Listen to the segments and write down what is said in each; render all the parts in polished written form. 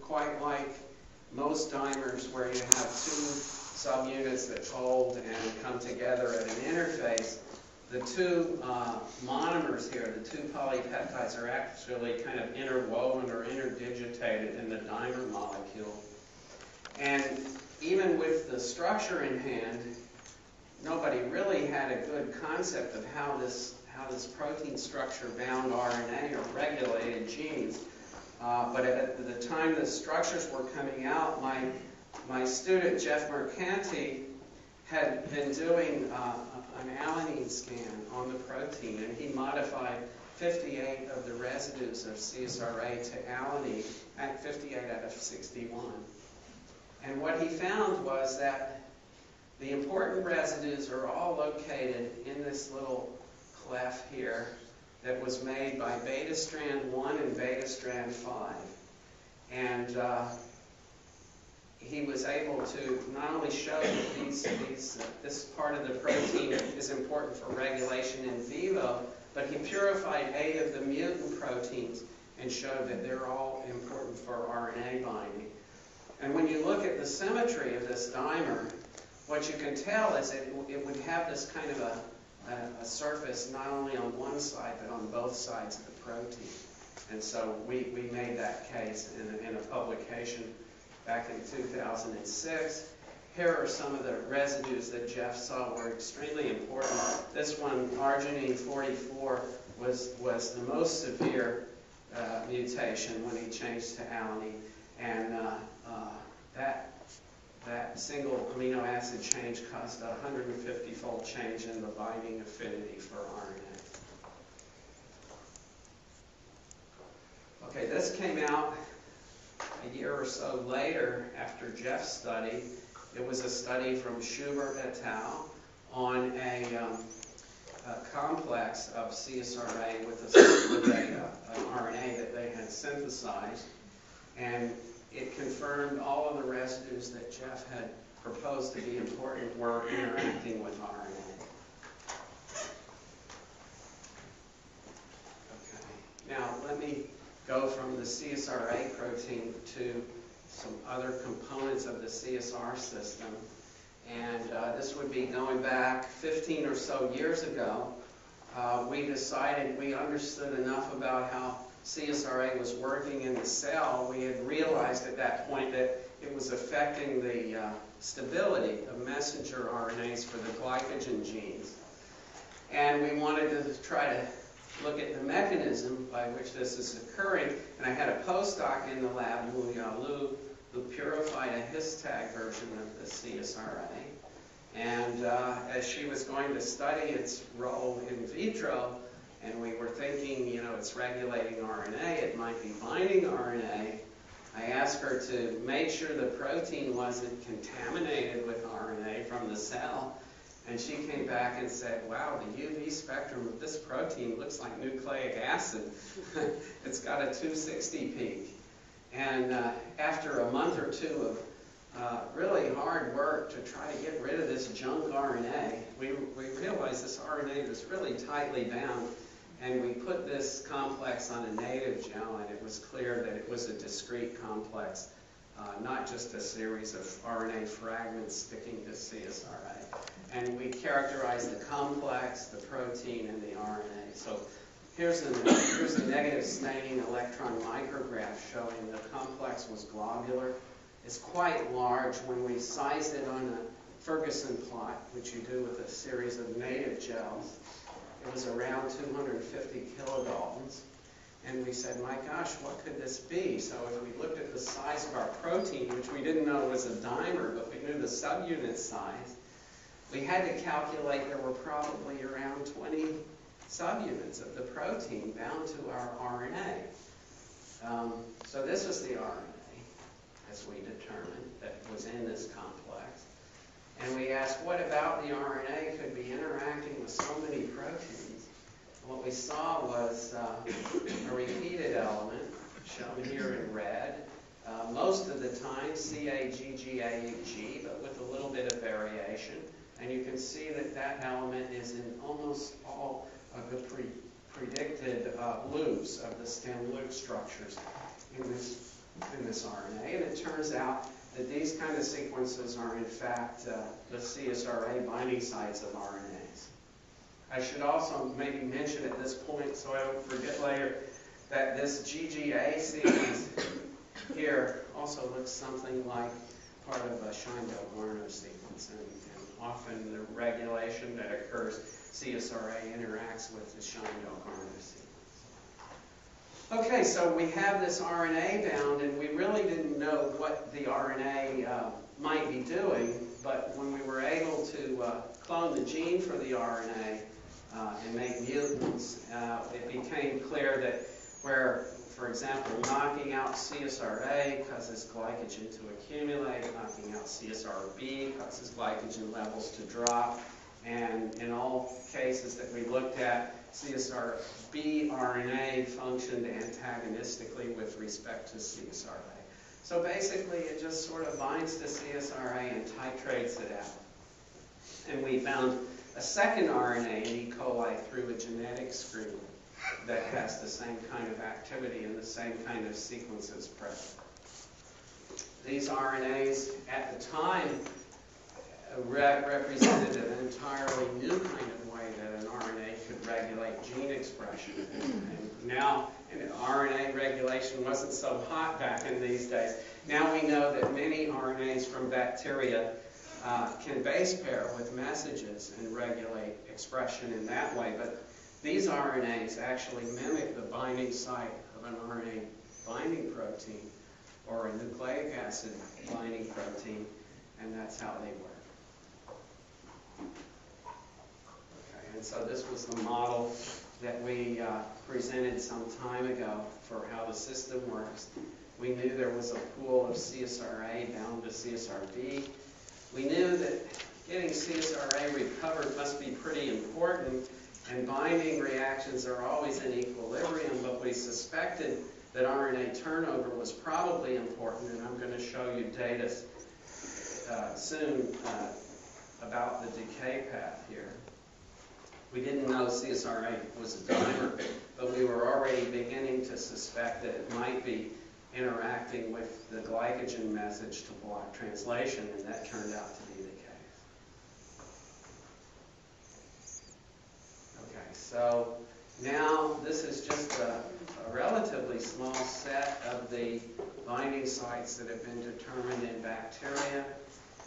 quite like most dimers where you have two subunits that fold and come together at an interface. The two monomers here, the two polypeptides, are actually kind of interwoven or interdigitated in the dimer molecule. And even with the structure in hand, nobody really had a good concept of how this protein structure bound RNA or regulated genes. But at the time the structures were coming out, my student Jeff Mercanti had been doing an alanine scan on the protein, and he modified 58 of the residues of CSRA to alanine at 58 out of 61. And what he found was that the important residues are all located in this little cleft here that was made by beta strand 1 and beta strand 5. And he was able to not only show that this part of the protein is important for regulation in vivo, but he purified 8 of the mutant proteins and showed that they're all important for RNA binding. And when you look at the symmetry of this dimer, what you can tell is that it would have this kind of a surface not only on one side but on both sides of the protein. And so we made that case in a publication back in 2006. Here are some of the residues that Jeff saw were extremely important. This one, arginine 44, was the most severe mutation when he changed to alanine. And that single amino acid change caused a 150-fold change in the binding affinity for RNA. Okay, this came out a year or so later after Jeff's study. It was a study from Schubert et al. On a complex of CSRA with an RNA that they had synthesized. And it confirmed all of the residues that Jeff had proposed to be important were interacting with RNA. Okay. Now, let me go from the CSRA protein to some other components of the CSR system. And this would be going back 15 or so years ago. We understood enough about how CSRA was working in the cell. We had realized at that point that it was affecting the stability of messenger RNAs for the glycogen genes. And we wanted to try to look at the mechanism by which this is occurring. And I had a postdoc in the lab, Lu, who purified a histag version of the CSRA. And as she was going to study its role in vitro, and we were thinking, it's regulating RNA, it might be binding RNA, I asked her to make sure the protein wasn't contaminated with RNA from the cell. And she came back and said, wow, the UV spectrum of this protein looks like nucleic acid. It's got a 260 peak. And after a month or two of really hard work to try to get rid of this junk RNA, we realized this RNA was really tightly bound. And we put this complex on a native gel, and it was clear that it was a discrete complex, not just a series of RNA fragments sticking to CSRA. And we characterized the complex, the protein, and the RNA. So here's a negative staining electron micrograph showing the complex was globular. It's quite large. When we sized it on a Ferguson plot, which you do with a series of native gels, it was around 250 kilodaltons. And we said, my gosh, what could this be? So if we looked at the size of our protein, which we didn't know was a dimer, but we knew the subunit size, we had to calculate there were probably around 20 subunits of the protein bound to our RNA. So this was the RNA, as we determined, that was in this complex. And we asked, what about the RNA could be interacting with so many proteins? And what we saw was a repeated element, shown here in red, most of the time CAGGAG, but with a little bit of variation. And you can see that that element is in almost all of the predicted loops of the stem loop structures in this in this RNA, and it turns out that these kind of sequences are in fact the CSRA binding sites of RNAs. I should also maybe mention at this point, so I don't forget later, that this GGA sequence here also looks something like part of a Shindell-Garner sequence, and often the regulation that occurs, CSRA interacts with the Shindell-Garner sequence. Okay, so we have this RNA bound, and we really didn't know what the RNA might be doing, but when we were able to clone the gene for the RNA and make mutants, it became clear that where, for example, knocking out CSRA causes glycogen to accumulate, knocking out CSRB causes glycogen levels to drop, and in all cases that we looked at, CSRB RNA functioned antagonistically with respect to CSRA. So basically, it just sort of binds to CSRA and titrates it out. And we found a second RNA in E. coli through a genetic screen that has the same kind of activity and the same kind of sequences present. These RNAs, at the time, represented an entirely new kind of way that an RNA could regulate gene expression. And now, RNA regulation wasn't so hot back in these days. Now we know that many RNAs from bacteria can base pair with messages and regulate expression in that way. But these RNAs actually mimic the binding site of an RNA binding protein or a nucleic acid binding protein, and that's how they work. Okay, and so this was the model that we presented some time ago for how the system works. We knew there was a pool of CSRA bound to CSRB. We knew that getting CSRA recovered must be pretty important, and binding reactions are always in equilibrium, but we suspected that RNA turnover was probably important, and I'm going to show you data soon about the decay path here. We didn't know CSRA was a dimer, but we were already beginning to suspect that it might be interacting with the glycogen message to block translation, and that turned out to be the case. Okay, so now this is just a relatively small set of the binding sites that have been determined in bacteria.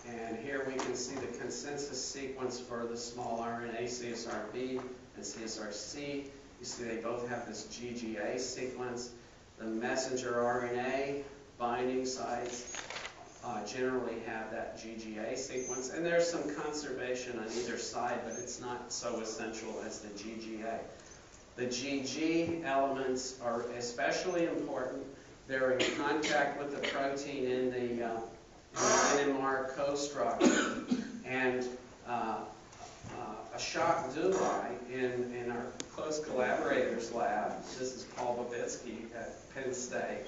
And here we can see the consensus sequence for the small RNA CSRB and CSRC. You see they both have this GGA sequence. The messenger RNA binding sites generally have that GGA sequence. And there's some conservation on either side, but it's not so essential as the GGA. The GG elements are especially important. They're in contact with the protein in the NMR co-structure, and Ashok Dubey in our close collaborators lab, this is Paul Babitsky at Penn State,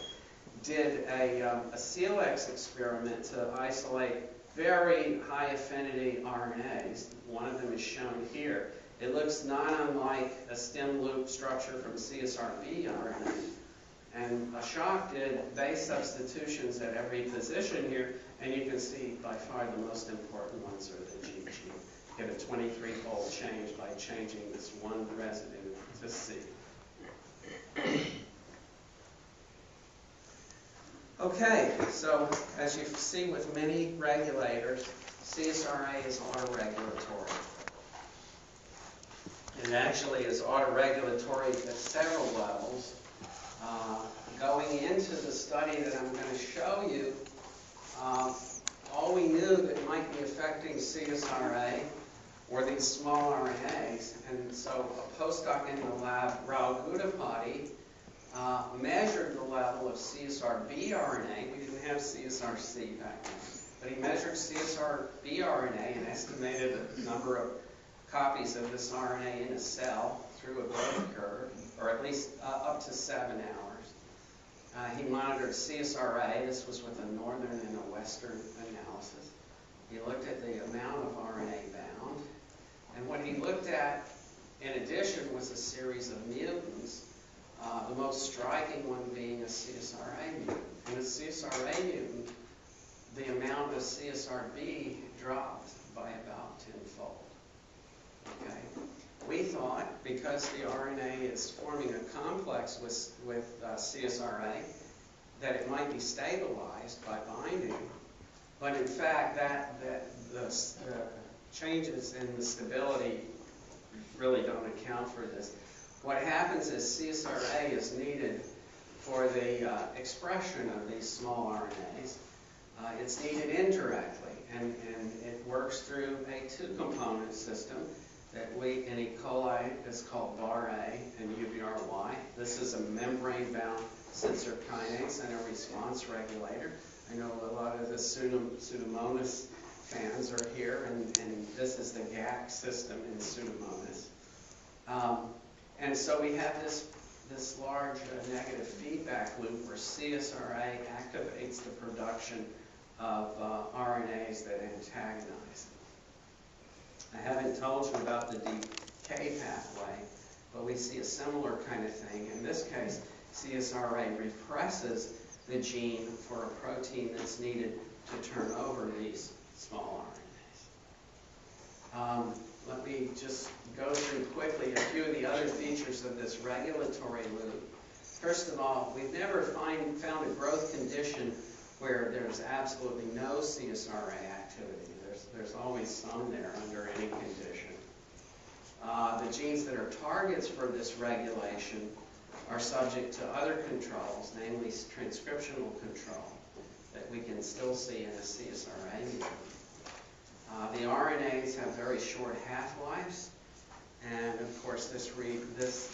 did a CLX experiment to isolate very high affinity RNAs. One of them is shown here. It looks not unlike a stem loop structure from CSRB RNA. And Ashok did base substitutions at every position here, and you can see by far the most important ones are the GG. You get a 23-fold change by changing this one residue to C. Okay, so as you see with many regulators, CSRA is autoregulatory. It actually is autoregulatory at several levels. Going into the study that I'm going to show you, all we knew that might be affecting CSRA were these small RNAs. And so a postdoc in the lab, Rao Gudapati, measured the level of CSRB RNA. We didn't have CSRC back then. But he measured CSRB RNA and estimated the number of copies of this RNA in a cell through a growth curve, or at least up to 7 hours. He monitored CSRA. This was with a northern and a western analysis. He looked at the amount of RNA bound. And what he looked at, in addition, was a series of mutants The most striking one being a CSRA mutant. In a CSRA mutant, the amount of CSRB dropped by about tenfold. Okay? We thought, because the RNA is forming a complex with CSRA, that it might be stabilized by binding, but in fact, the changes in the stability really don't account for this. What happens is CSRA is needed for the expression of these small RNAs. It's needed indirectly, and it works through a two-component system that we, in E. coli, is called BAR-A and UBR-Y. This is a membrane-bound sensor kinase and a response regulator. I know a lot of the Pseudomonas fans are here, and this is the GAC system in Pseudomonas. And so we have this large negative feedback loop where CSRA activates the production of RNAs that antagonize. I haven't told you about the decay pathway, but we see a similar kind of thing. In this case, CSRA represses the gene for a protein that's needed to turn over these small RNAs. Let me just go through quickly a few of the other features of this regulatory loop. First of all, we've never found a growth condition where there's absolutely no CSRA activity. There's always some there under any condition. The genes that are targets for this regulation are subject to other controls, namely transcriptional control, that we can still see in a CSRA mutant. The RNAs have very short half-lives, and of course this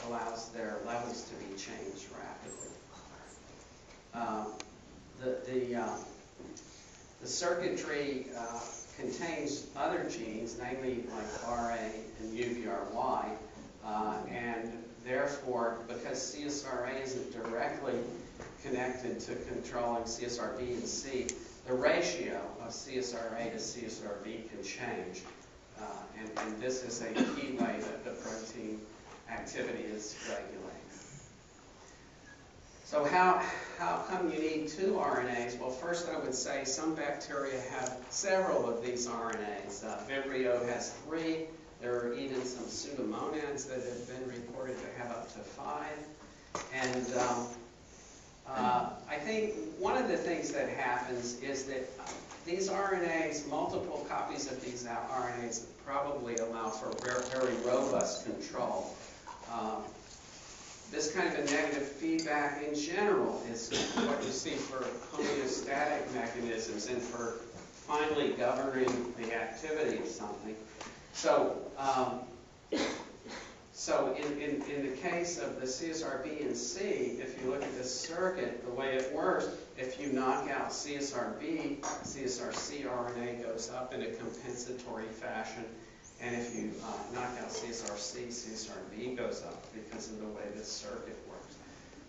allows their levels to be changed rapidly. The circuitry contains other genes, namely like RA and UBR-Y, and therefore, because CSRA isn't directly connected to controlling CSRB and C, the ratio of CSRA to CSRB can change, and this is a key way that the protein activity is regulated. So how come you need two RNAs? Well, first I would say some bacteria have several of these RNAs. Vibrio has 3. There are even some Pseudomonads that have been reported to have up to 5. And I think one of the things that happens is that these RNAs, multiple copies of these RNAs probably allow for very robust control. This kind of a negative feedback in general is what you see for homeostatic mechanisms and for finally governing the activity of something. So, in the case of the CSRB and C, if you look at this circuit, the way it works, if you knock out CSRB, CSRC RNA goes up in a compensatory fashion. And if you knock out CSRC, CSRB goes up because of the way this circuit works.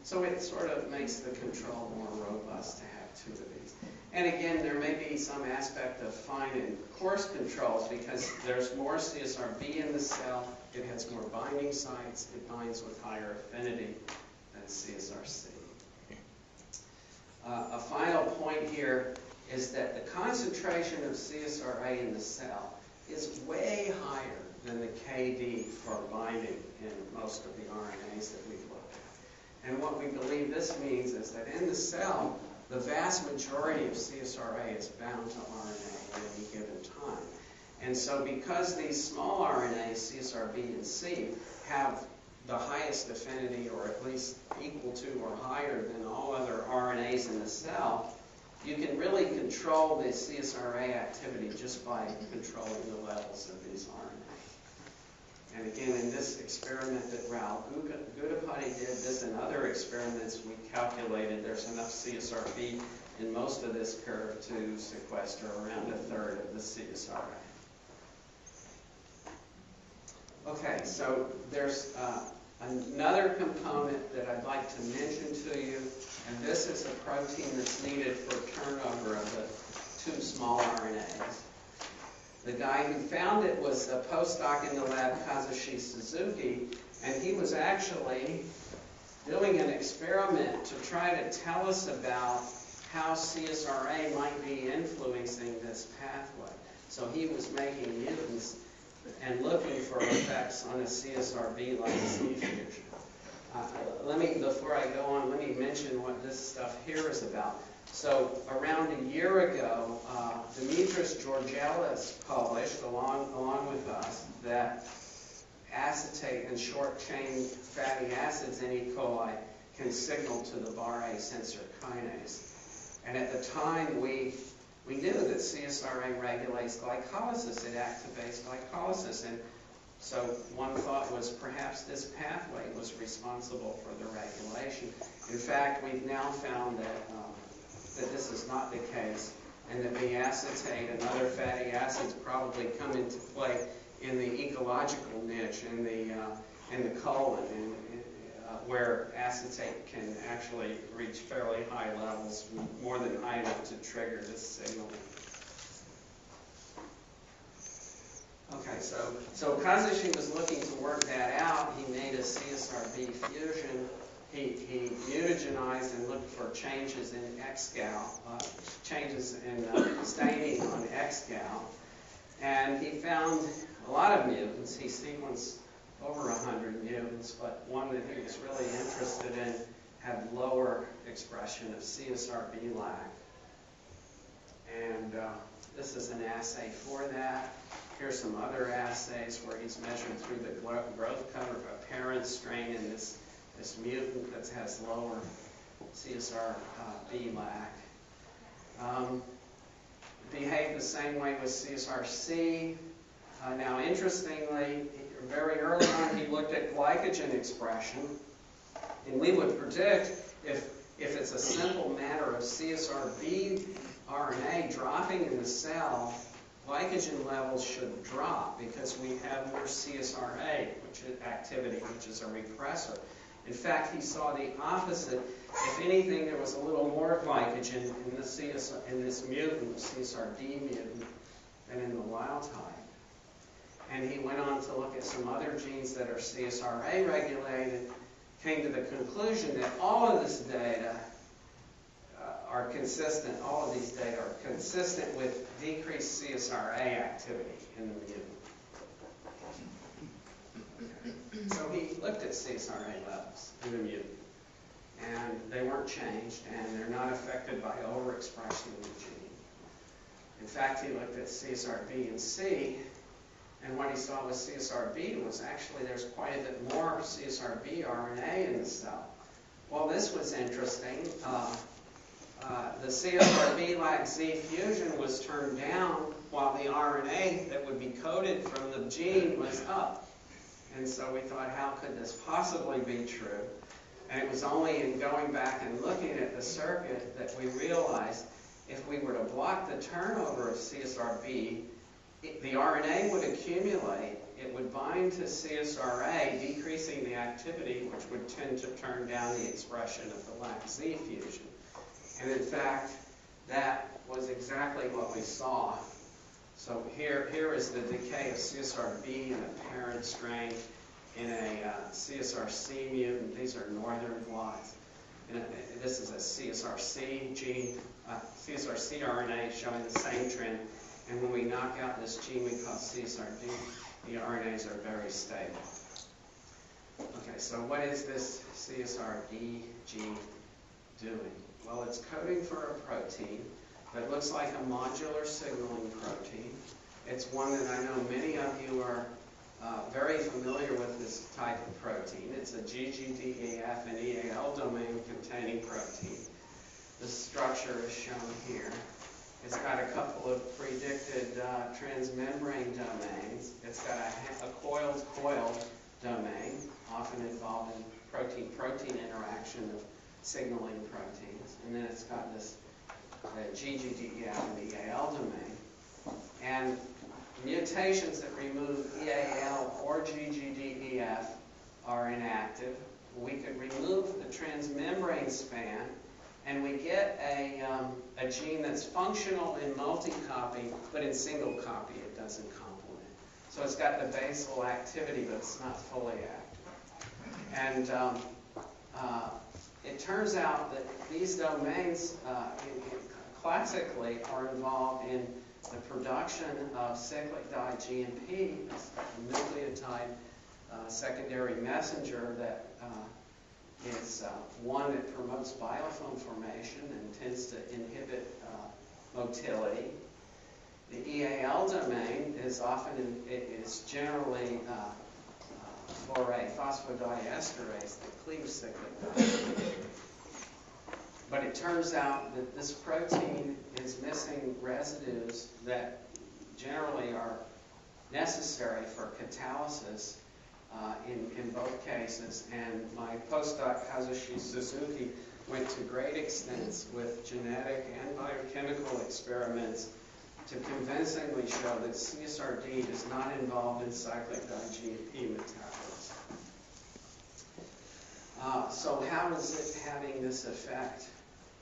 So it sort of makes the control more robust to have two of these. And again, there may be some aspect of fine and coarse controls because there's more CSRB in the cell, it has more binding sites, it binds with higher affinity than CSRC. A final point here is that the concentration of CSRA in the cell is way higher than the KD for binding in most of the RNAs that we've looked at. And what we believe this means is that in the cell, the vast majority of CSRA is bound to RNA at any given time. And so because these small RNAs, CSRB and C, have the highest affinity, or at least equal to or higher than all other RNAs in the cell, you can really control the CSRA activity just by controlling the levels of these RNAs. And again, in this experiment that Raul Gudapati did, this and other experiments, we calculated there's enough CSRB in most of this curve to sequester around 1/3 of the CSRA. Okay, so there's another component that I'd like to mention to you, and this is a protein that's needed for turnover of the 2 small RNAs. The guy who found it was a postdoc in the lab, Kazushi Suzuki, and he was actually doing an experiment to try to tell us about how CSRA might be influencing this pathway. So he was making mutants and looking for effects on a CSRB-like C fusion. Before I go on, let me mention what this stuff here is about. So around a year ago, Dimitris Georgelis published, along with us, that acetate and short-chain fatty acids in E. coli can signal to the BAR-A sensor kinase. And at the time, we knew that CSRA regulates glycolysis. It activates glycolysis. And so one thought was perhaps this pathway was responsible for the regulation. In fact, we've now found that this is not the case, and that the acetate and other fatty acids probably come into play in the ecological niche in the colon, where acetate can actually reach fairly high levels, more than high enough to trigger this signal. Okay, so Kazushi was looking to work that out. He made a CSRB fusion. He mutagenized and looked for changes in XGAL, changes in staining on XGAL. And he found a lot of mutants. He sequenced over 100 mutants, but one that he was really interested in had lower expression of CSRB lag. And this is an assay for that. Here's some other assays where he's measured through the growth cover of a parent strain in this mutant that has lower CSRB lag. Behaved the same way with CSRC. Now, interestingly, very early on, he looked at glycogen expression, and we would predict if it's a simple matter of CSRB RNA dropping in the cell, glycogen levels should drop because we have more CSRA, activity, which is a repressor. In fact, he saw the opposite. If anything, there was a little more glycogen in this mutant, CSRD mutant, than in the wild type. And he went on to look at some other genes that are CSRA regulated, came to the conclusion that all of this data are consistent, all of these data are consistent with decreased CSRA activity in the mutant. So he looked at CSRA levels in the mutant, and they weren't changed, and they're not affected by overexpression of the gene. In fact, he looked at CSRB and C, and what he saw with CSRB was actually there's quite a bit more CSRB RNA in the cell. Well, this was interesting. The CSRB like Z fusion was turned down while the RNA that would be coded from the gene was up. And so we thought, how could this possibly be true? And it was only in going back and looking at the circuit that we realized if we were to block the turnover of CSRB, the RNA would accumulate, it would bind to CSRA, decreasing the activity, which would tend to turn down the expression of the LAC-Z fusion. And in fact, that was exactly what we saw. So here is the decay of CSRB in a parent strain in a CSRC mutant. These are northern blots. And this is a CSRC gene, CSRC RNA showing the same trend. And when we knock out this gene we call CSRD, the RNAs are very stable. Okay, so what is this CSRD gene doing? Well, it's coding for a protein that looks like a modular signaling protein. It's one that I know many of you are very familiar with this type of protein. It's a GGDEF and EAL domain containing protein. The structure is shown here. It's got a couple of predicted transmembrane domains. It's got a coiled domain, often involved in protein-protein interaction of signaling proteins. And then it's got this GGDEF and EAL domain. And mutations that remove EAL or GGDEF are inactive. We could remove the transmembrane span, and we get a gene that's functional in multi-copy, but in single copy it doesn't complement. So it's got the basal activity, but it's not fully active. And it turns out that these domains classically are involved in the production of cyclic di-GMP, a nucleotide secondary messenger that is one that promotes biofilm formation and tends to inhibit motility. The EAL domain is generally for a phosphodiesterase that cleaves cyclic di-GMP. But it turns out that this protein is missing residues that generally are necessary for catalysis in both cases. And my postdoc, Kazushi Suzuki, went to great extents with genetic and biochemical experiments to convincingly show that CSRD is not involved in cyclic di-GMP metabolism. So how is it having this effect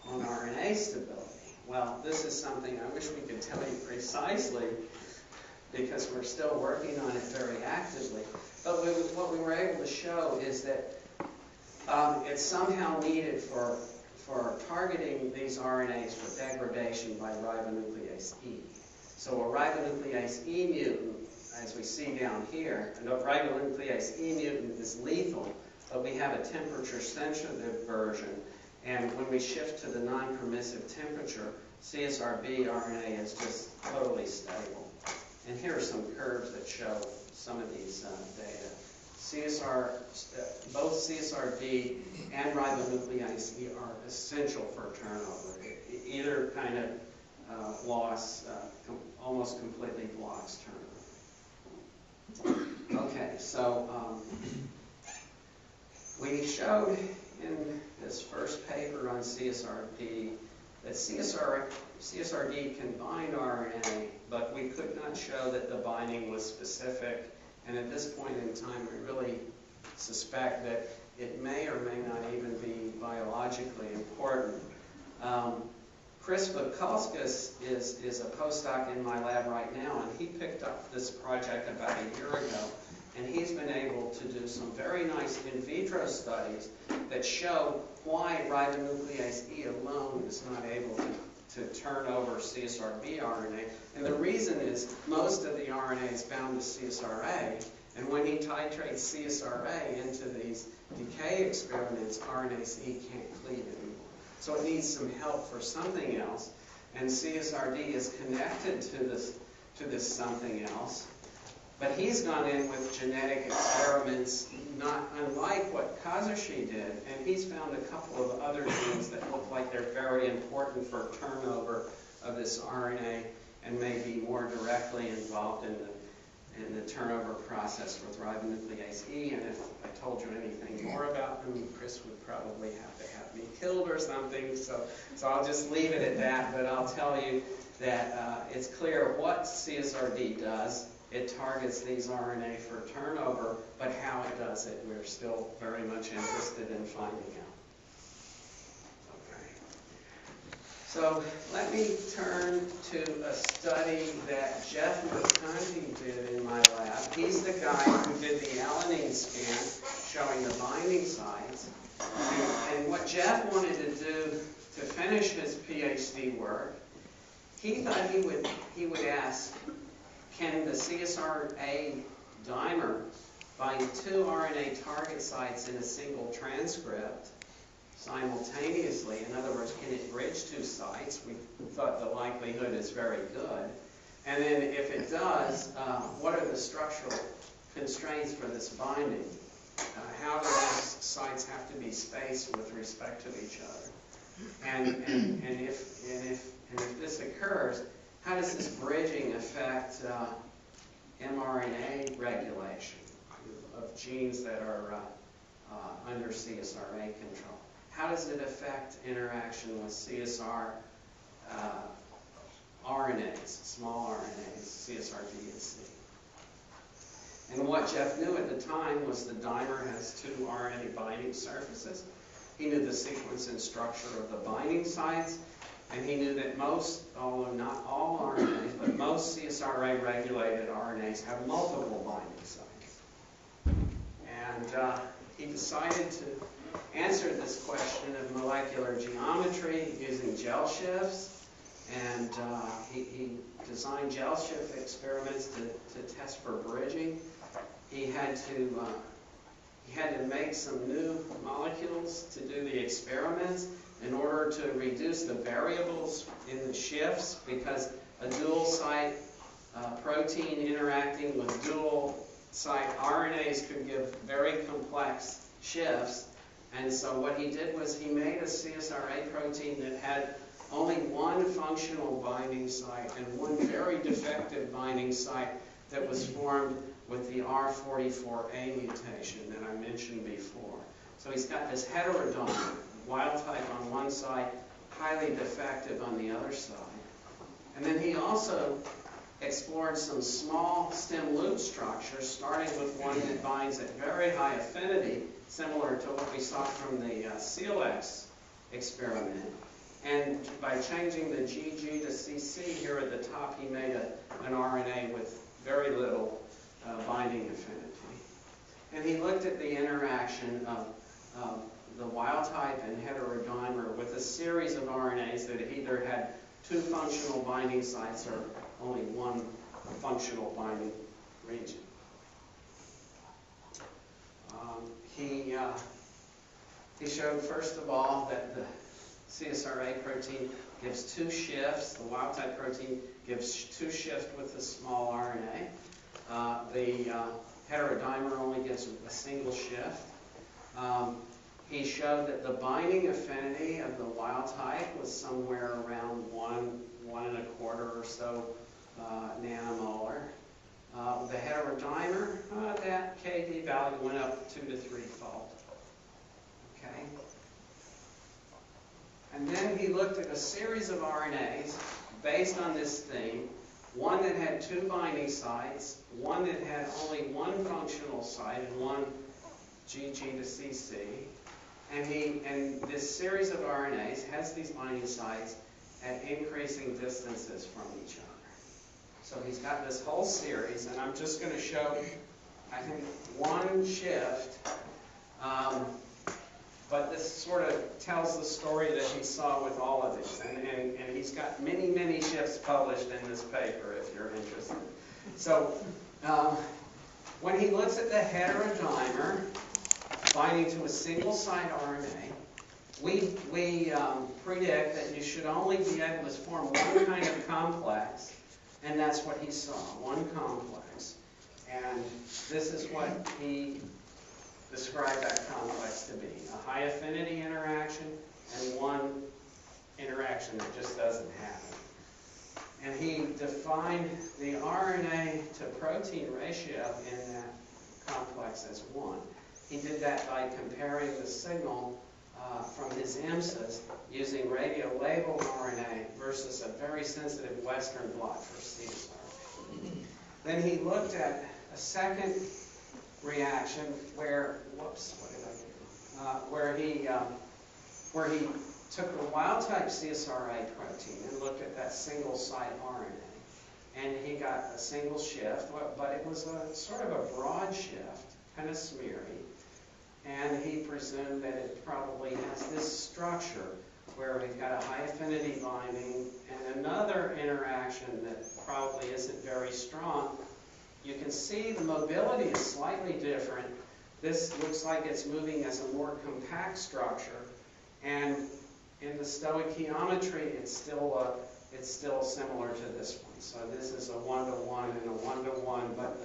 on RNA stability? Well, this is something I wish we could tell you precisely because we're still working on it very actively. But what we were able to show is that it's somehow needed for targeting these RNAs for degradation by ribonuclease E. So a ribonuclease E mutant, as we see down here, and a ribonuclease E mutant is lethal, but we have a temperature-sensitive version. And when we shift to the non-permissive temperature, CSRB RNA is just totally stable. And here are some curves that show some of these data. Both CSRD and ribonuclease E are essential for turnover. Either kind of loss almost completely blocks turnover. Okay, so we showed in this first paper on CSRD that CSRD can bind RNA, but we could not show that the binding was specific. And at this point in time, we really suspect that it may or may not even be biologically important. Chris Bukauskas is a postdoc in my lab right now, and he picked up this project about a year ago. And he's been able to do some very nice in vitro studies that show why ribonuclease E alone is not able to turn over CSRB RNA. And the reason is most of the RNA is bound to CSRA. And when he titrates CSRA into these decay experiments, RNase E can't cleave anymore. So it needs some help for something else. And CSRD is connected to this something else. But he's gone in with genetic experiments not unlike what Kazushi did, and he's found a couple of other genes that look like they're very important for turnover of this RNA and may be more directly involved in the turnover process with ribonuclease E. And if I told you anything more about them, Chris would probably have to have me killed or something. So I'll just leave it at that, but I'll tell you that it's clear what CSRD does. It targets these RNA for turnover, but how it does it, we're still very much interested in finding out. Okay. So let me turn to a study that Jeff McConty did in my lab. He's the guy who did the alanine scan showing the binding sites. And what Jeff wanted to do to finish his PhD work, he thought he would ask, can the CSRA dimer bind 2 RNA target sites in a single transcript simultaneously? In other words, can it bridge 2 sites? We thought the likelihood is very good. And then if it does, what are the structural constraints for this binding? How do those sites have to be spaced with respect to each other? And if this occurs, how does this bridging affect mRNA regulation of genes that are under CSRA control? How does it affect interaction with CSR RNAs, small RNAs, CSRD and C? And what Jeff knew at the time was the dimer has 2 RNA binding surfaces. He knew the sequence and structure of the binding sites. And he knew that most, although not all RNAs, but most CSRA-regulated RNAs have multiple binding sites. And he decided to answered this question of molecular geometry using gel shifts, and he designed gel shift experiments to test for bridging. He had to make some new molecules to do the experiments in order to reduce the variables in the shifts, because a dual site protein interacting with dual site RNAs could give very complex shifts. And so what he did was he made a CSRA protein that had only one functional binding site and one very defective binding site that was formed with the R44A mutation that I mentioned before. So he's got this heterodimer, wild type on one side, highly defective on the other side. And then he also explored some small stem loop structures, starting with one that binds at very high affinity, similar to what we saw from the CLX experiment. And by changing the GG to CC here at the top, he made an RNA with very little binding affinity. And he looked at the interaction of the wild type and heterodimer with a series of RNAs that either had two functional binding sites or only one functional binding region. He showed, first of all, that the CSRA protein gives two shifts. The wild type protein gives two shifts with a small RNA. The heterodimer only gives a single shift. He showed that the binding affinity of the wild type was somewhere around 1.25 or so nanomolar. The heterodimer, that KD value went up 2 to 3-fold. Okay. And then he looked at a series of RNAs based on this theme, one that had two binding sites, one that had only one functional site and one GG to CC. And this series of RNAs has these binding sites at increasing distances from each other. So he's got this whole series, and I'm just going to show, I think, one shift. But this sort of tells the story that he saw with all of these. And he's got many, many shifts published in this paper, if you're interested. So when he looks at the heterodimer binding to a single site RNA, we predict that you should only be able to form one kind of complex, and that's what he saw, one complex. And this is what he described that complex to be, a high affinity interaction and one interaction that just doesn't happen. And he defined the RNA to protein ratio in that complex as 1. He did that by comparing the signal from his IMSAs using radiolabeled RNA versus a very sensitive Western blot for CSR. Then he looked at a second reaction where, where he took the wild type CSRA protein and looked at that single site RNA, and he got a single shift, but it was a sort of a broad shift, kind of smeary, and he presumed that it probably has this structure where we've got a high affinity binding and another interaction that probably isn't very strong. You can see the mobility is slightly different. This looks like it's moving as a more compact structure, and in the stoichiometry, it's still similar to this one. So this is a 1-to-1 and a 1-to-1, but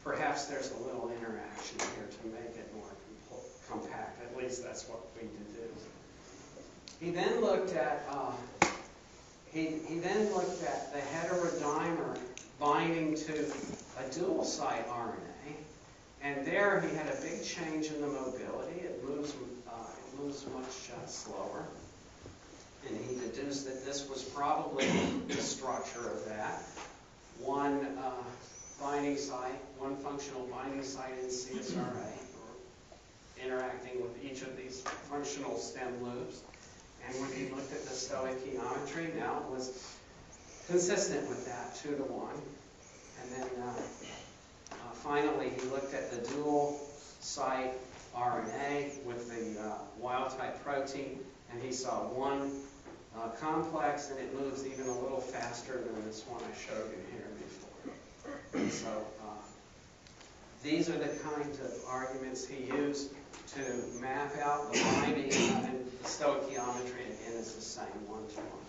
perhaps there's a little interaction here to make it more compact. At least that's what we deduce. He then looked at the heterodimer binding to a dual site RNA, and there he had a big change in the mobility. It moves much slower, and he deduced that this was probably the structure of that. One binding site, one functional binding site in CSRA, interacting with each of these functional stem loops. And when he looked at the stoichiometry, now it was consistent with that, 2-to-1. And then finally, he looked at the dual site RNA with the wild-type protein, and he saw one complex, and it moves even a little faster than this one I showed you here before. And so these are the kinds of arguments he used to map out the binding, and the stoichiometry again is the same one-to-one.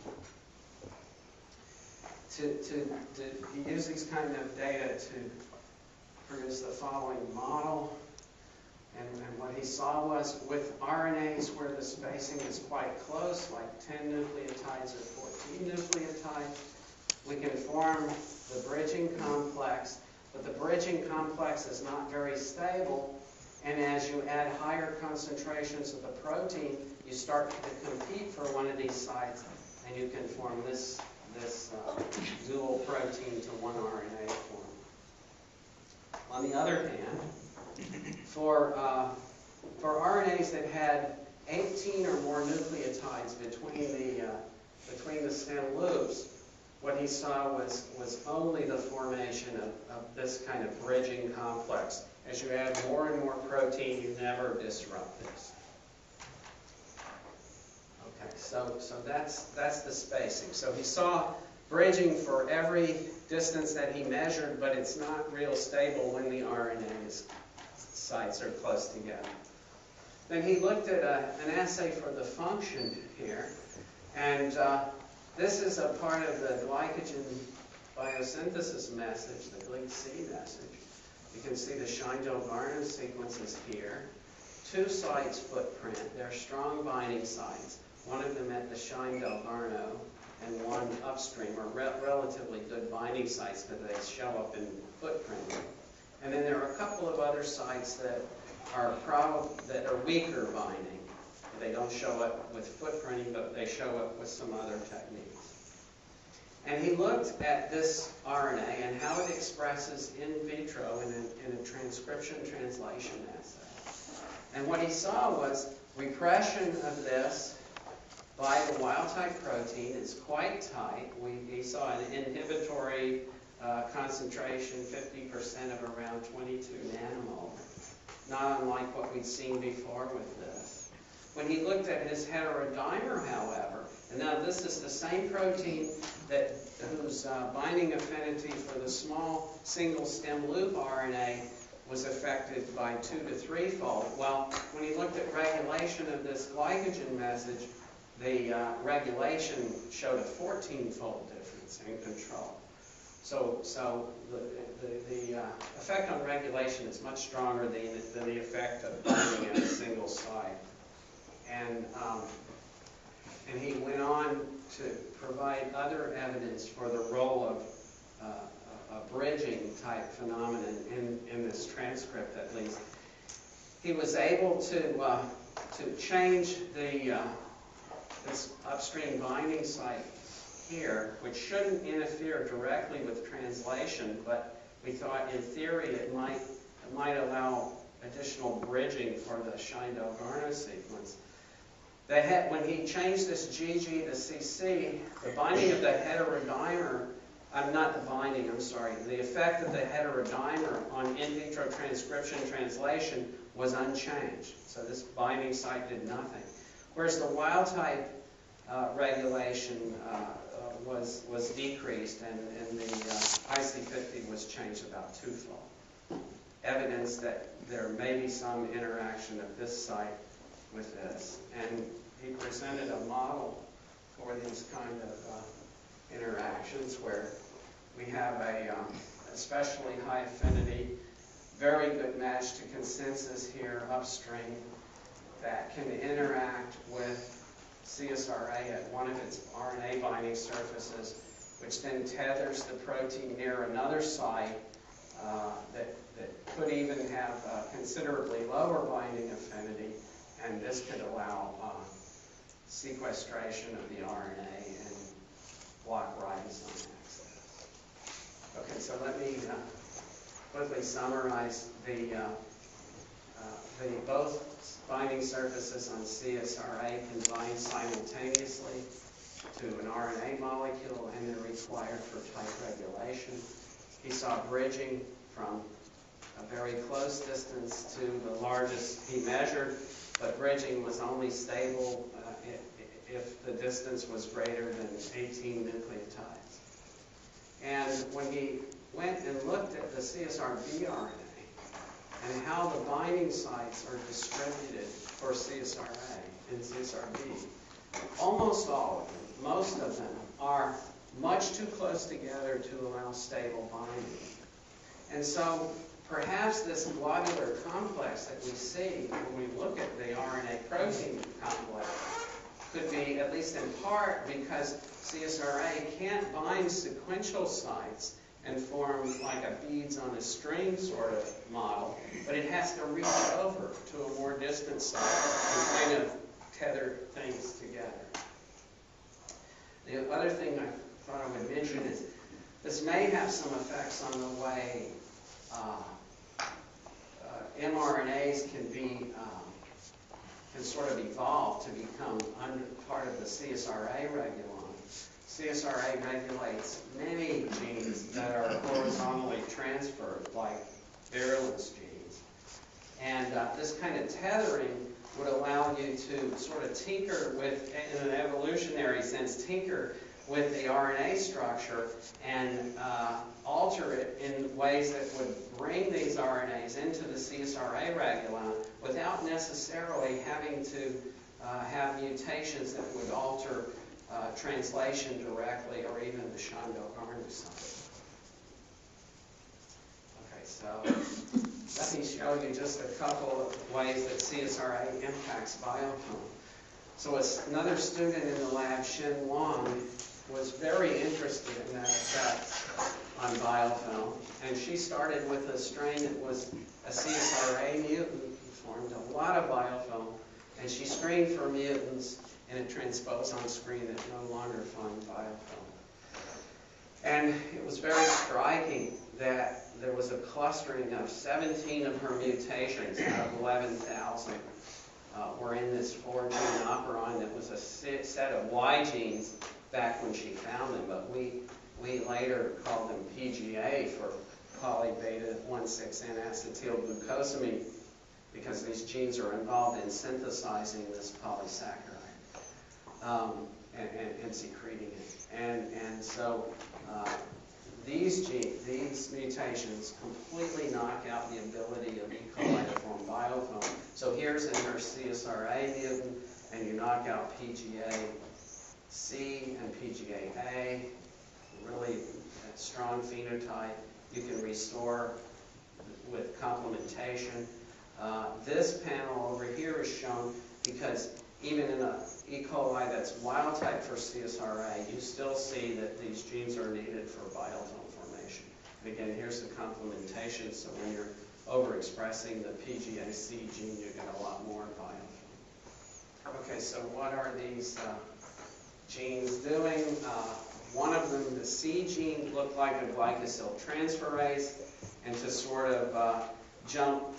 He used these kind of data to produce the following model. And what he saw was with RNAs where the spacing is quite close, like 10 nucleotides or 14 nucleotides, we can form the bridging complex, but the bridging complex is not very stable, and as you add higher concentrations of the protein, you start to compete for one of these sites, and you can form this dual protein to one RNA form. On the other hand, for RNAs that had 18 or more nucleotides between the stem loops, what he saw was only the formation of this kind of bridging complex. As you add more and more protein, you never disrupt this. Okay, so that's the spacing. So he saw bridging for every distance that he measured, but it's not real stable when the RNA sites are close together. Then he looked at an assay for the function here, and this is a part of the glycogen biosynthesis message, the GLIC message. You can see the Shine-Dalgarno sequences here. 2 sites footprint. They're strong binding sites. One of them at the Shine-Dalgarno and one upstream are relatively good binding sites because they show up in footprint. And then there are a couple of other sites that are weaker binding. They don't show up with footprinting, but they show up with some other techniques. And he looked at this RNA and how it expresses in vitro in a transcription translation assay. And what he saw was repression of this by the wild-type protein is quite tight. He saw an inhibitory concentration, 50% of around 22 nanomolar, not unlike what we'd seen before with this. When he looked at his heterodimer, however, and now this is the same protein whose binding affinity for the small single stem loop RNA was affected by 2 to 3-fold. Well, when he looked at regulation of this glycogen message, the regulation showed a 14-fold difference in control. So the effect on regulation is much stronger than the effect of binding at a single site. And he went on to provide other evidence for the role of a bridging type phenomenon in this transcript, at least. He was able to change this upstream binding site here, which shouldn't interfere directly with translation, but we thought in theory it might allow additional bridging for the Shine-Dalgarno sequence. When he changed this GG to CC, the binding of the heterodimer, the effect of the heterodimer on in vitro transcription translation was unchanged. So this binding site did nothing. Whereas the wild-type regulation was decreased, and the IC50 was changed about 2-fold. Evidence that there may be some interaction of this site with this. And he presented a model for these kind of interactions where we have a especially high affinity, very good match to consensus here upstream that can interact with CSRA at one of its RNA binding surfaces, which then tethers the protein near another site that could even have considerably lower binding affinity, and this could allow sequestration of the RNA and block ribosome access. Okay, so let me quickly summarize both binding surfaces on CSRA can bind simultaneously to an RNA molecule, and they're required for type regulation. He saw bridging from a very close distance to the largest he measured, but bridging was only stable if the distance was greater than 18 nucleotides. And when he went and looked at the CSRB RNA and how the binding sites are distributed for CSRA and CSRB, almost all of them, most of them, are much too close together to allow stable binding. And so perhaps this globular complex that we see when we look at the RNA protein complex could be, at least in part, because CSRA can't bind sequential sites and form like a beads on a string sort of model, but it has to reach over to a more distant site and kind of tether things together. The other thing I thought I would mention is this may have some effects on the way mRNAs can sort of evolve to become part of the CSRA regulon. CSRA regulates many genes that are horizontally transferred, like virulence genes. And this kind of tethering would allow you to sort of tinker with, in an evolutionary sense, tinker with the RNA structure and alter it in ways that would bring these RNAs into the CSRA regulon without necessarily having to have mutations that would alter translation directly or even the Shandong-Garnu site. Okay, so let me show you just a couple of ways that CSRA impacts biofilm. So another student in the lab, Shen Wang, was very interested in that effect on biofilm, and she started with a strain that was a CSRA mutant, formed a lot of biofilm, and she screened for mutants in a transposon screen that no longer formed biofilm. And it was very striking that there was a clustering of 17 of her mutations out of 11,000 were in this 4-gene operon that was a set of Y genes back when she found them, but we later called them PGA for polybeta-1,6-N-acetylglucosamine because these genes are involved in synthesizing this polysaccharide and secreting it. And so these mutations completely knock out the ability of E. coli to form biofilm. So here's in her CSRA mutant, and you knock out PGA-C and PGA-A, really strong phenotype. You can restore with complementation. This panel over here is shown because even in a E. coli that's wild type for CSRA, you still see that these genes are needed for biofilm formation. And again, here's the complementation, so when you're overexpressing the PGA-C gene, you get a lot more biofilm. Okay, so what are these genes doing? One of them, the C gene, looked like a glycosyltransferase, and to sort of jump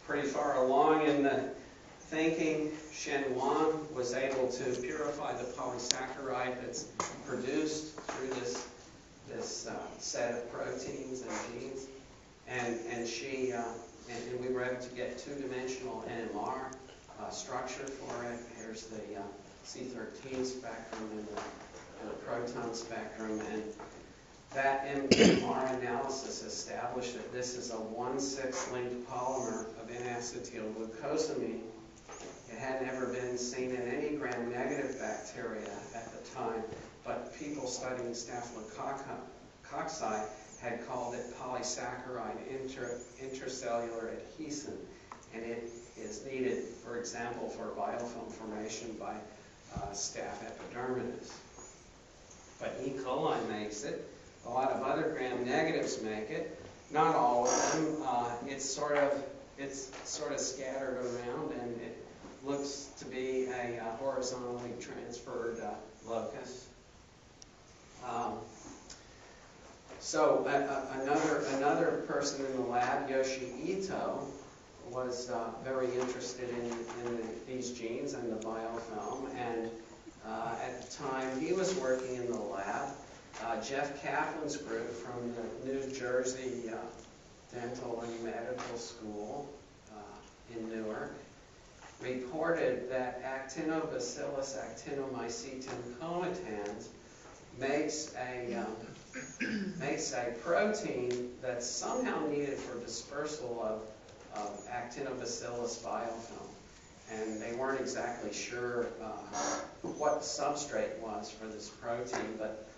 pretty far along in the thinking, Shen Wang was able to purify the polysaccharide that's produced through this set of proteins and genes, and we were able to get two-dimensional NMR structure for it. Here's the C13 spectrum and the proton spectrum, and that NMR analysis established that this is a 1,6 linked polymer of N-acetylglucosamine. It had never been seen in any gram-negative bacteria at the time, but people studying Staphylococci had called it polysaccharide intracellular adhesin, and it is needed, for example, for biofilm formation by Staph epidermidis. But E. coli makes it. A lot of other gram-negatives make it. Not all of them. It's sort of scattered around, and it looks to be a horizontally transferred locus. So another person in the lab, Yoshi Ito, was very interested in these genes and the biofilm, and at the time he was working in the lab, Jeff Kaplan's group from the New Jersey Dental and Medical School in Newark reported that Actinobacillus actinomycetum comitans makes a protein that's somehow needed for dispersal of Actinobacillus biofilm. And they weren't exactly sure what the substrate was for this protein, but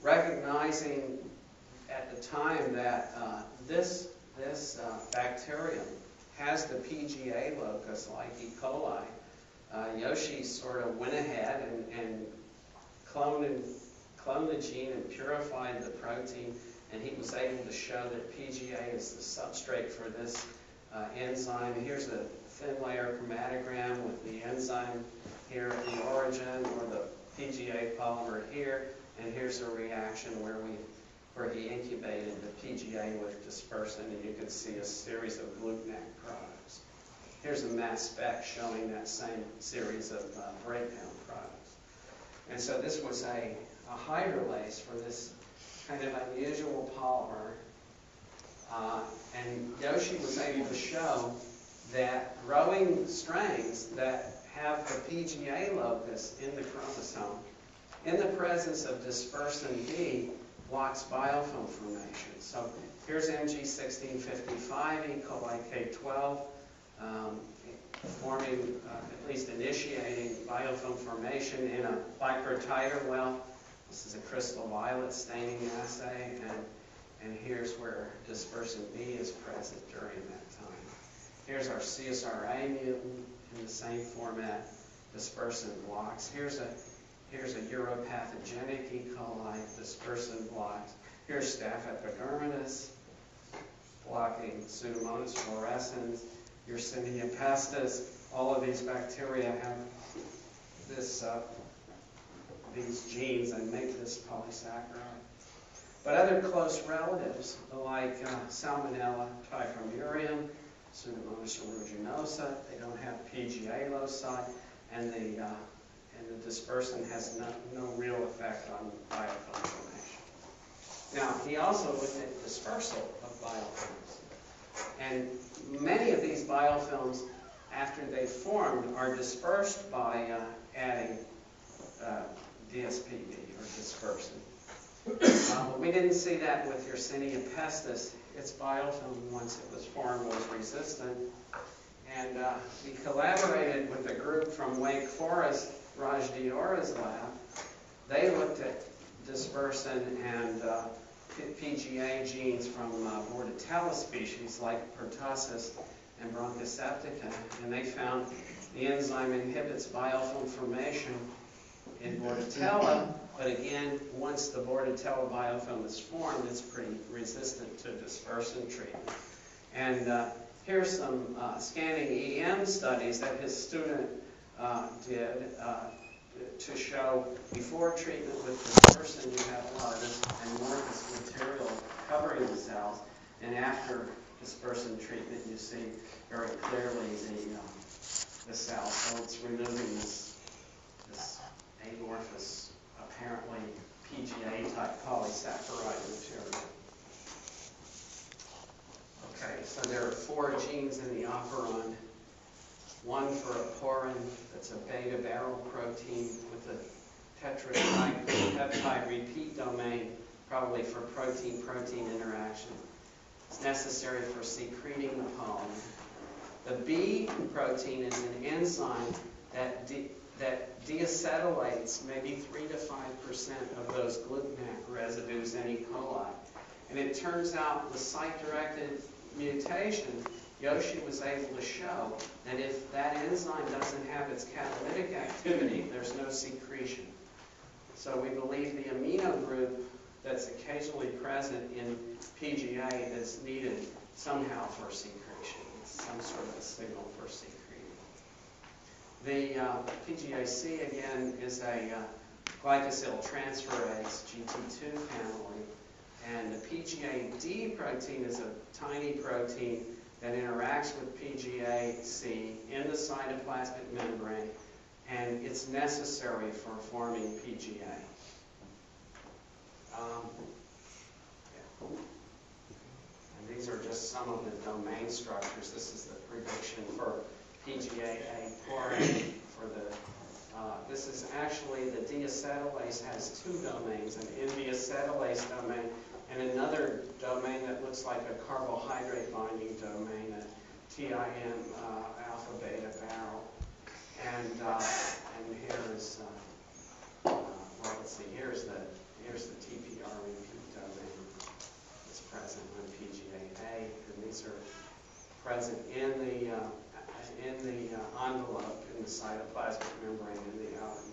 recognizing at the time that this bacterium has the PGA locus like E. coli, Yoshi sort of went ahead and cloned the gene and purified the protein, and he was able to show that PGA is the substrate for this enzyme. Here's a thin layer chromatogram with the enzyme here at the origin, or the PGA polymer here, and here's a reaction where he incubated the PGA with dispersant, and you can see a series of glutenac products. Here's a mass spec showing that same series of breakdown products. And so this was a hydrolase for this kind of unusual polymer, and Yoshi was able to show that growing strains that have the PGA locus in the chromosome, in the presence of dispersant B, blocks biofilm formation. So here's MG1655, E. coli K12, forming, at least initiating biofilm formation in a microtiter well. This is a crystal violet staining assay, and here's where dispersant B is present during that time. Here's our CSRA mutant in the same format, dispersant blocks. Here's a uropathogenic E. coli, dispersant blocks. Here's Staph epidermidis, blocking Pseudomonas fluorescens, Yersinia pestis. All of these bacteria have these genes and make this polysaccharide. But other close relatives, like Salmonella typhimurium, Pseudomonas aeruginosa, they don't have PGA loci, and the dispersant has no real effect on biofilm formation. Now, he also looked at dispersal of biofilms. And many of these biofilms, after they formed, are dispersed by adding DSPD, or dispersant. But we didn't see that with Yersinia pestis. Its biofilm, once it was formed, was resistant. And we collaborated with a group from Wake Forest, Raj Diora's lab. They looked at dispersant and PGA genes from Bordetella species like pertussis and Bronchoseptica, and they found the enzyme inhibits biofilm formation in Bordetella, but again, once the Bordetella biofilm is formed, it's pretty resistant to dispersant treatment. And here's some scanning EM studies that his student did to show before treatment with dispersant you have largest and amorphous material covering the cells, and after dispersant treatment you see very clearly the cells. So it's removing this amorphous, apparently PGA-type polysaccharide material. Okay, so there are 4 genes in the operon. One for a porin, that's a beta-barrel protein with a tetrapeptide repeat domain, probably for protein-protein interaction. It's necessary for secreting the pollen. The B protein is an enzyme that deacetylates maybe 3 to 5% of those glutenac residues in E. coli. And it turns out the site-directed mutation, Yoshi was able to show that if that enzyme doesn't have its catalytic activity, there's no secretion. So we believe the amino group that's occasionally present in PGA is needed somehow for secretion. It's some sort of a signal for secreting. The PGAC, again, is a glycosyltransferase GT2 family. And the PGA-D protein is a tiny protein that interacts with PGA-C in the cytoplasmic membrane, and it's necessary for forming PGA. And these are just some of the domain structures. This is the prediction for PGA-A porate for the, this is actually the deacetylase has two domains, an N-deacetylase domain and another domain that looks like a carbohydrate binding domain, a TIM alpha beta barrel. And here is, well, let's see, here's the TPR repeat domain that's present on PGA-A, and these are present in the envelope in the cytoplasmic membrane in the outer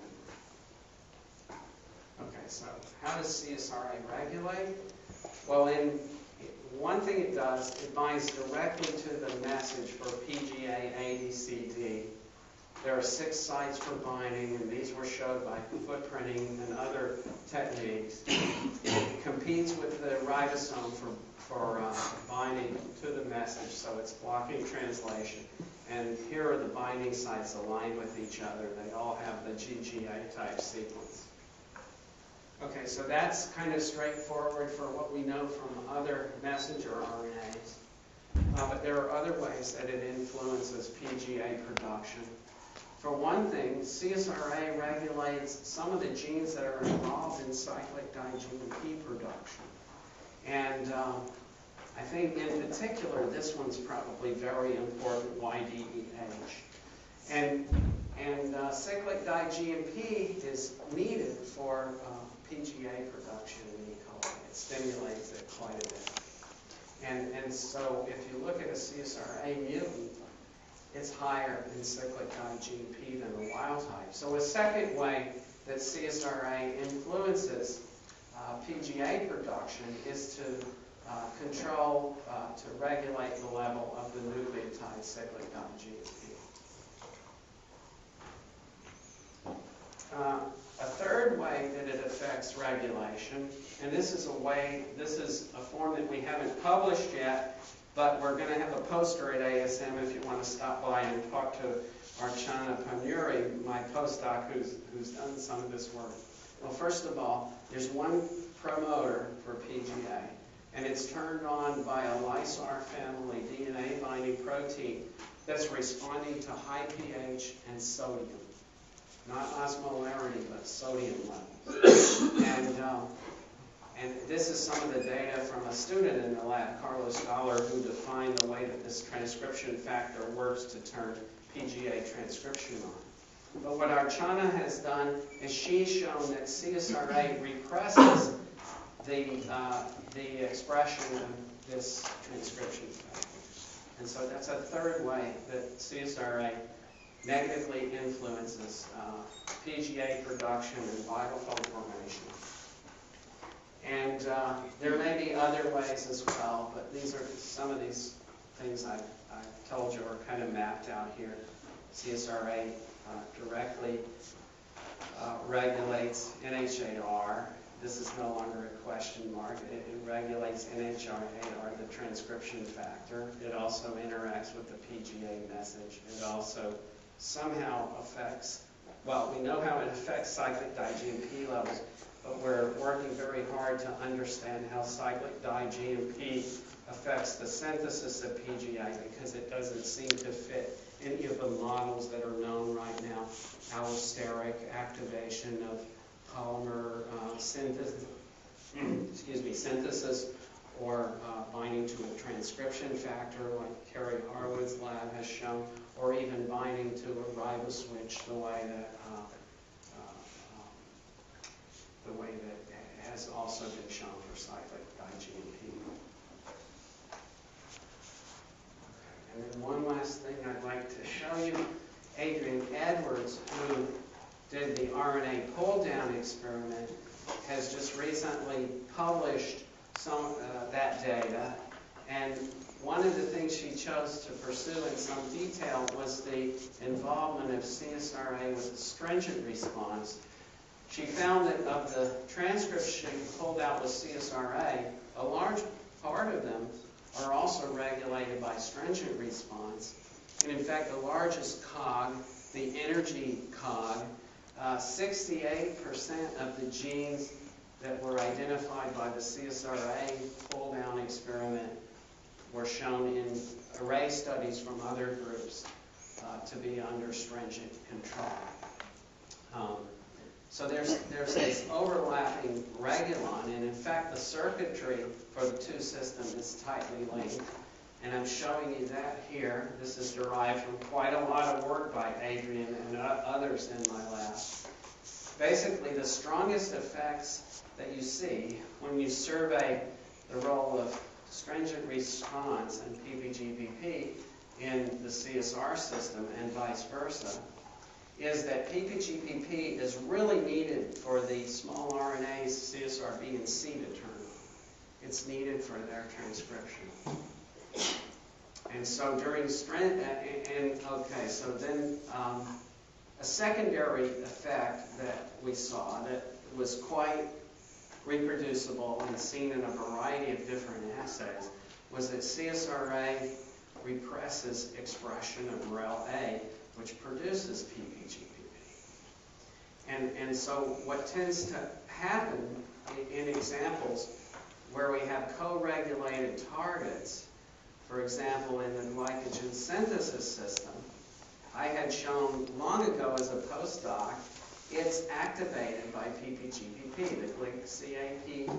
membrane. Okay, so how does CSRA regulate? Well, one thing it does, it binds directly to the message for PGA-ADCD. There are 6 sites for binding, and these were showed by footprinting and other techniques. It competes with the ribosome for binding to the message, so it's blocking translation. And here are the binding sites aligned with each other. They all have the GGA type sequence. Okay, so that's kind of straightforward for what we know from other messenger RNAs. But there are other ways that it influences PGA production. For one thing, CSRA regulates some of the genes that are involved in cyclic diGMP production. And I think in particular, this one's probably very important, YDEH. And cyclic diGMP is needed for PGA production in E. coli. It stimulates it quite a bit. And so if you look at a CSRA mutant, it's higher in cyclic diGMP than the wild type. So a second way that CSRA influences PGA production is to control, to regulate the level of the nucleotide cyclic diGMP. A third way that it affects regulation, and this is a form that we haven't published yet, but we're going to have a poster at ASM if you want to stop by and talk to Archana Panuri, my postdoc who's done some of this work. Well, first of all, there's one promoter for PGA, and it's turned on by a lysar family DNA binding protein that's responding to high pH and sodium. Not osmolarity, but sodium levels. And this is some of the data from a student in the lab, Carlos Dollar, who defined the way that this transcription factor works to turn PGA transcription on. But what Archana has done is she's shown that CSRA represses the expression of this transcription factor. And so that's a third way that CSRA negatively influences PGA production and vital film formation. And there may be other ways as well, but these are some of these things I've told you are kind of mapped out here. CSRA directly regulates NHAR. This is no longer a question mark. It regulates NHAR, the transcription factor. It also interacts with the PGA message. It also somehow affects, well, we know how it affects cyclic diGMP levels, but we're working very hard to understand how cyclic diGMP affects the synthesis of PGA, because it doesn't seem to fit any of the models that are known right now. Allosteric activation of polymer synthesis, or binding to a transcription factor like Kerry Harwood's lab has shown, or even binding to a riboswitch the way that has also been shown for cyclic diGMP. And then one last thing I'd like to show you. Adrian Edwards, who did the RNA pull-down experiment, has just recently published that data. And one of the things she chose to pursue in some detail was the involvement of CSRA with a stringent response. She found that of the transcripts she pulled out with CSRA, a large part of them are also regulated by stringent response. And in fact, the largest cog, the energy cog, 68% of the genes that were identified by the CSRA pull-down experiment were shown in array studies from other groups to be under stringent control. So there's this overlapping regulon, and in fact the circuitry for the two systems is tightly linked. And I'm showing you that here. This is derived from quite a lot of work by Adrian and others in my lab. Basically, the strongest effects that you see when you survey the role of stringent response and PPGPP in the CSR system and vice versa is that PPGPP is really needed for the small RNAs CSR B and C to turn on. It's needed for their transcription. And so during a secondary effect that we saw that was quite reproducible and seen in a variety of different assays was that CSRA represses expression of REL-A, which produces PPGPP. And so what tends to happen in examples where we have co-regulated targets, for example, in the glycogen synthesis system, I had shown long ago as a postdoc, it's activated by PPGPP. The GlycCAP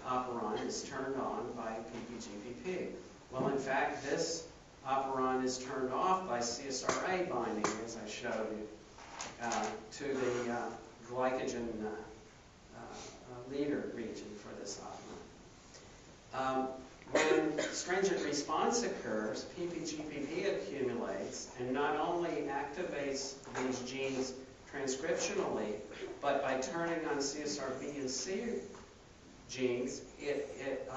operon is turned on by PPGPP. Well, in fact, this operon is turned off by CSRA binding, as I showed you, to the glycogen leader region for this operon. When stringent response occurs, PPGPP accumulates and not only activates these genes transcriptionally, but by turning on CSRB and C genes, it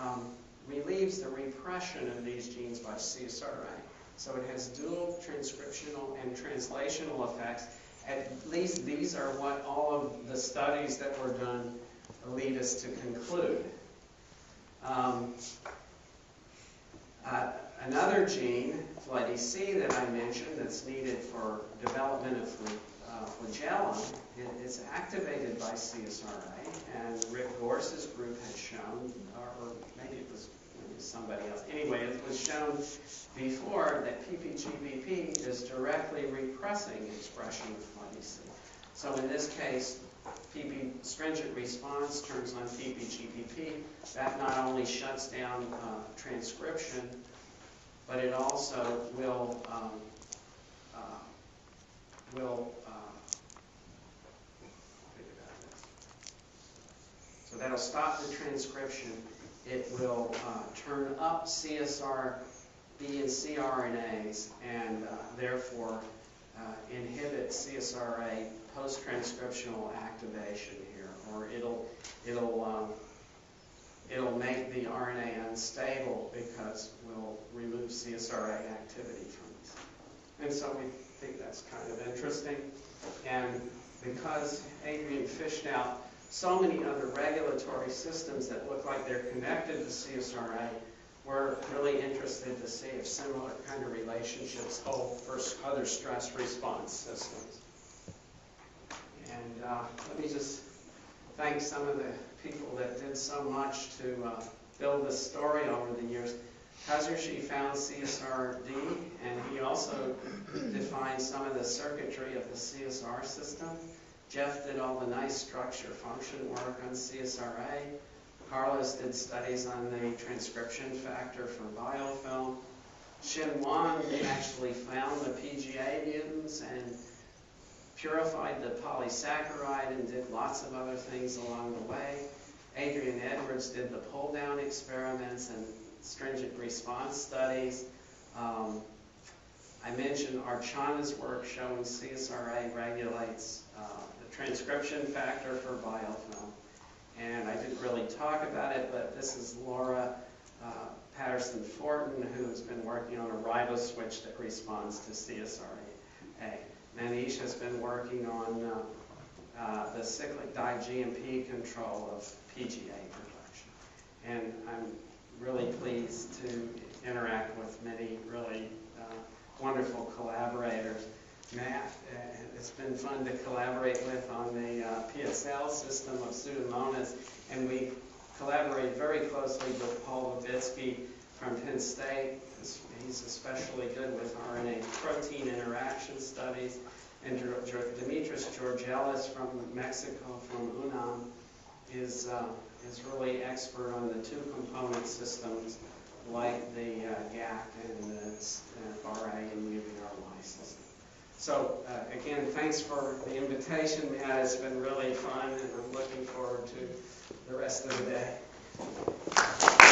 relieves the repression of these genes by CSRA. So it has dual transcriptional and translational effects. At least these are what all of the studies that were done lead us to conclude. Another gene, FLDC, that I mentioned that's needed for development of flagellum, is activated by CSRA, and Rick Gorse's group had shown, or maybe it was somebody else. Anyway, it was shown before that PPGPP is directly repressing expression of FLDC. So in this case, stringent response turns on PPGPP. That not only shuts down transcription, but it also will so that'll stop the transcription. It will turn up CSR B and C RNAs and therefore inhibit CSRA post-transcriptional activation here, or it'll make the RNA unstable because we'll remove CSRA activity from this. And so we think that's kind of interesting. And because Adrian fished out so many other regulatory systems that look like they're connected to CSRA, we're really interested to see if similar kind of relationships hold for other stress response systems. And let me just thank some of the people that did so much to build this story over the years. Kazushi found CSRD, and he also defined some of the circuitry of the CSR system. Jeff did all the nice structure function work on CSRA. Carlos did studies on the transcription factor for biofilm. Xin Wang actually found the PGA mutants and purified the polysaccharide and did lots of other things along the way. Adrian Edwards did the pull-down experiments and stringent response studies. I mentioned Archana's work showing CSRA regulates the transcription factor for biofilm. And I didn't really talk about it, but this is Laura Patterson-Fortin, who has been working on a riboswitch that responds to CSRA. Manish has been working on the cyclic di-GMP control of PGA production. And I'm really pleased to interact with many really wonderful collaborators. Matt, it's been fun to collaborate with on the PSL system of Pseudomonas, and we collaborated very closely with Paul Levitsky from Penn State. He's especially good with RNA protein interaction studies. And Dimitris Georgelis from Mexico, from UNAM, is really expert on the two-component systems like the GAC and the RA and UVRY system. So again, thanks for the invitation, Matt. It's been really fun, and I'm looking forward to the rest of the day.